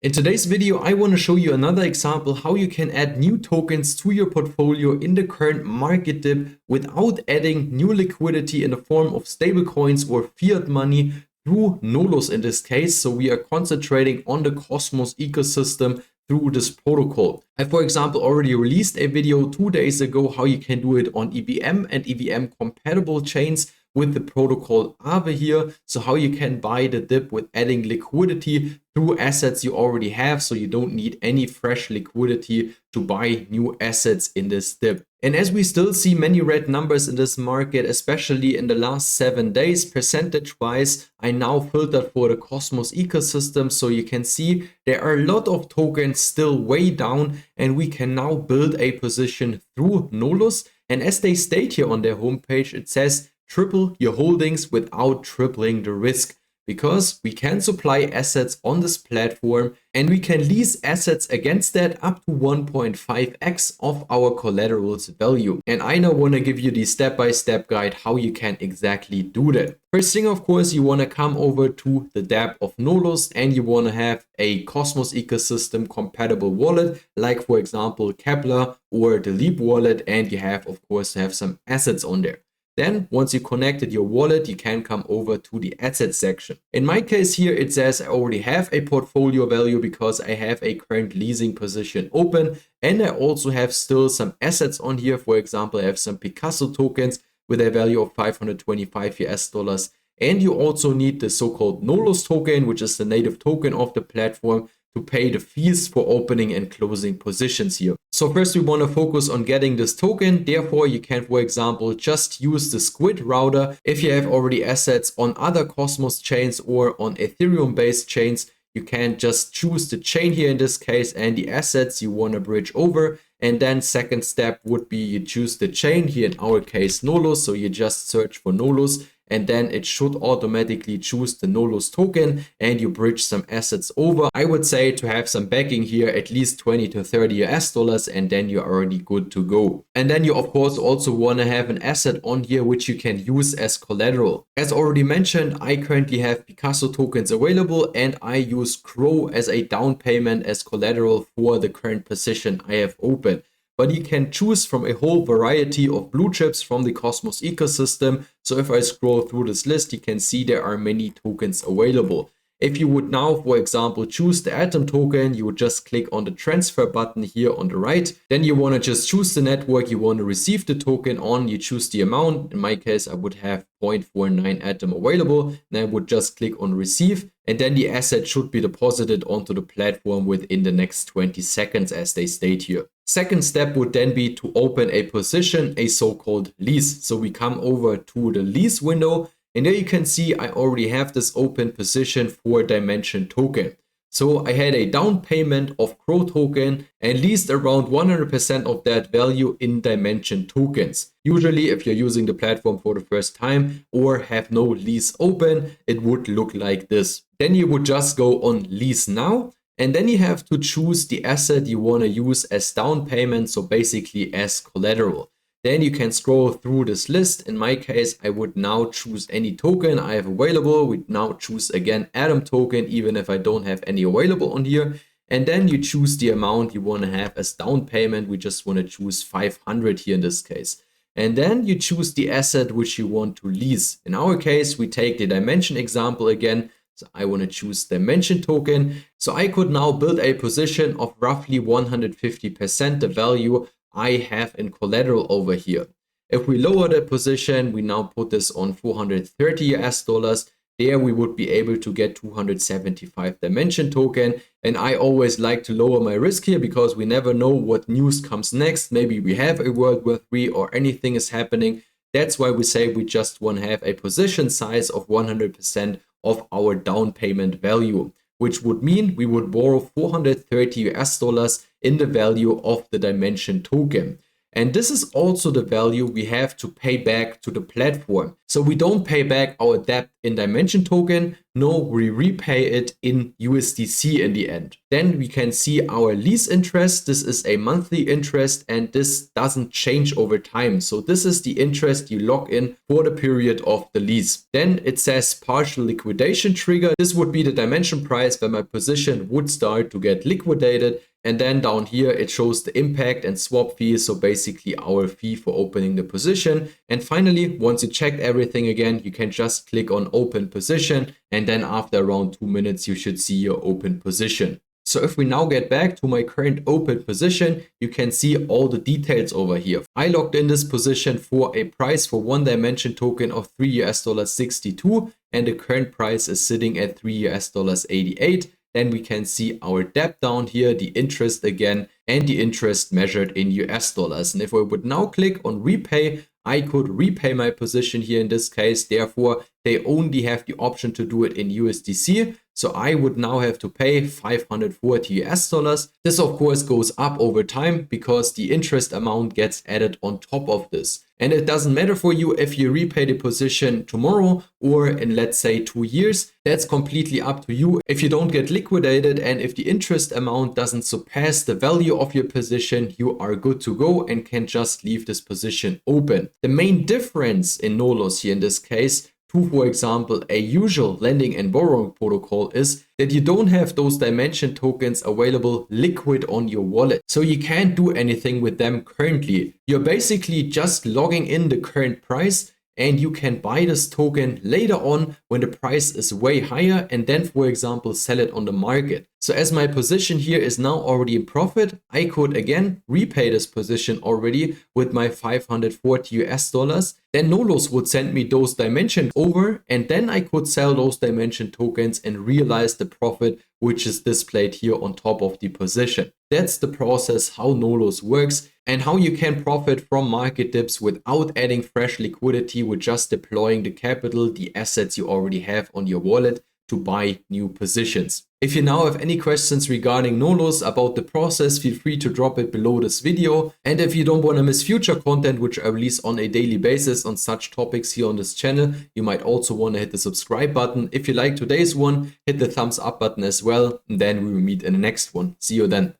In today's video, I want to show you another example how you can add new tokens to your portfolio in the current market dip without adding new liquidity in the form of stablecoins or fiat money through nolus in this case. So we are concentrating on the Cosmos ecosystem through this protocol. I, for example, already released a video 2 days ago how you can do it on EVM and EVM compatible chains with the protocol Aave here. So how you can buy the dip with adding liquidity through assets you already have, so you don't need any fresh liquidity to buy new assets in this dip. And as we still see many red numbers in this market, especially in the last 7 days, percentage wise, I now filtered for the Cosmos ecosystem. So you can see there are a lot of tokens still way down, and we can now build a position through nolus. And as they state here on their homepage, it says triple your holdings without tripling the risk, because we can supply assets on this platform and we can lease assets against that up to 1.5x of our collateral's value. And I now want to give you the step-by-step guide how you can exactly do that. First thing, of course, you want to come over to the dApp of nolus and you want to have a Cosmos ecosystem compatible wallet, like for example Kepler or the Leap wallet, and you have, of course, to have some assets on there. Then once you connected your wallet, you can come over to the assets section. In my case here, it says I already have a portfolio value because I have a current leasing position open. And I also have still some assets on here. For example, I have some Picasso tokens with a value of 525 US dollars. And you also need the so-called nolus token, which is the native token of the platform, to pay the fees for opening and closing positions here. So first we want to focus on getting this token. Therefore, you can, for example, just use the Squid router. If you have already assets on other Cosmos chains or on Ethereum based chains, you can just choose the chain here in this case and the assets you want to bridge over. And then second step would be you choose the chain, here in our case nolus. So you just search for nolus, and then it should automatically choose the nolus token and you bridge some assets over. I would say to have some backing here, at least 20 to 30 US dollars, and then you're already good to go. And then you of course also want to have an asset on here which you can use as collateral. As already mentioned, I currently have Picasso tokens available and I use Crow as a down payment as collateral for the current position I have open. But you can choose from a whole variety of blue chips from the Cosmos ecosystem. So if I scroll through this list, you can see there are many tokens available. If you would now, for example, choose the Atom token, you would just click on the transfer button here on the right. Then you want to just choose the network you want to receive the token on. You choose the amount. In my case, I would have 0.49 Atom available. And I would just click on receive. And then the asset should be deposited onto the platform within the next 20 seconds, as they state here. Second step would then be to open a position, a so-called lease. So we come over to the lease window. And there you can see I already have this open position for Dimension token. So I had a down payment of Crow token and leased around 100% of that value in Dimension tokens. Usually if you're using the platform for the first time or have no lease open, it would look like this. Then you would just go on lease now. And then you have to choose the asset you want to use as down payment, so basically as collateral. Then you can scroll through this list. In my case, I would now choose any token I have available. We now choose again Atom token, even if I don't have any available on here. And then you choose the amount you want to have as down payment. We just want to choose 500 here in this case. And then you choose the asset which you want to lease. In our case, we take the Dimension example again. So I want to choose Dimension token. So I could now build a position of roughly 150% the value I have in collateral over here. If we lower the position, we now put this on 430 US dollars. There we would be able to get 275 Dimension token. And I always like to lower my risk here because we never know what news comes next. Maybe we have a World War III or anything is happening. That's why we say we just want to have a position size of 100% of our down payment value, which would mean we would borrow 430 US dollars in the value of the Dimension token. And this is also the value we have to pay back to the platform. So we don't pay back our debt in Dimension token. No, we repay it in USDC in the end. Then we can see our lease interest. This is a monthly interest and this doesn't change over time. So this is the interest you lock in for the period of the lease. Then it says partial liquidation trigger. This would be the Dimension price where my position would start to get liquidated. And then down here, it shows the impact and swap fee. So basically our fee for opening the position. And finally, once you checked everything again, you can just click on open position. And then after around 2 minutes, you should see your open position. So if we now get back to my current open position, you can see all the details over here. I logged in this position for a price for one Dimension token of $3.62 and the current price is sitting at $3.88. Then we can see our debt down here, the interest again, and the interest measured in US dollars. And if I would now click on repay, I could repay my position here in this case. Therefore, they only have the option to do it in USDC. So I would now have to pay 540 US dollars. This of course goes up over time because the interest amount gets added on top of this. And it doesn't matter for you if you repay the position tomorrow or in, let's say, 2 years. That's completely up to you. If you don't get liquidated and if the interest amount doesn't surpass the value of your position, you are good to go and can just leave this position open. The main difference in nolus here in this case to, for example, a usual lending and borrowing protocol is that you don't have those Dimension tokens available liquid on your wallet. So you can't do anything with them currently. You're basically just logging in the current price and you can buy this token later on when the price is way higher and then, for example, sell it on the market. So as my position here is now already in profit, I could again repay this position already with my 540 US dollars. Then nolus would send me those Dimension over and then I could sell those Dimension tokens and realize the profit which is displayed here on top of the position. That's the process how nolus works and how you can profit from market dips without adding fresh liquidity with just deploying the capital, the assets you already have on your wallet to buy new positions. If you now have any questions regarding nolus about the process, feel free to drop it below this video. And if you don't want to miss future content, which I release on a daily basis on such topics here on this channel, you might also want to hit the subscribe button. If you like today's one, hit the thumbs up button as well. And then we will meet in the next one. See you then.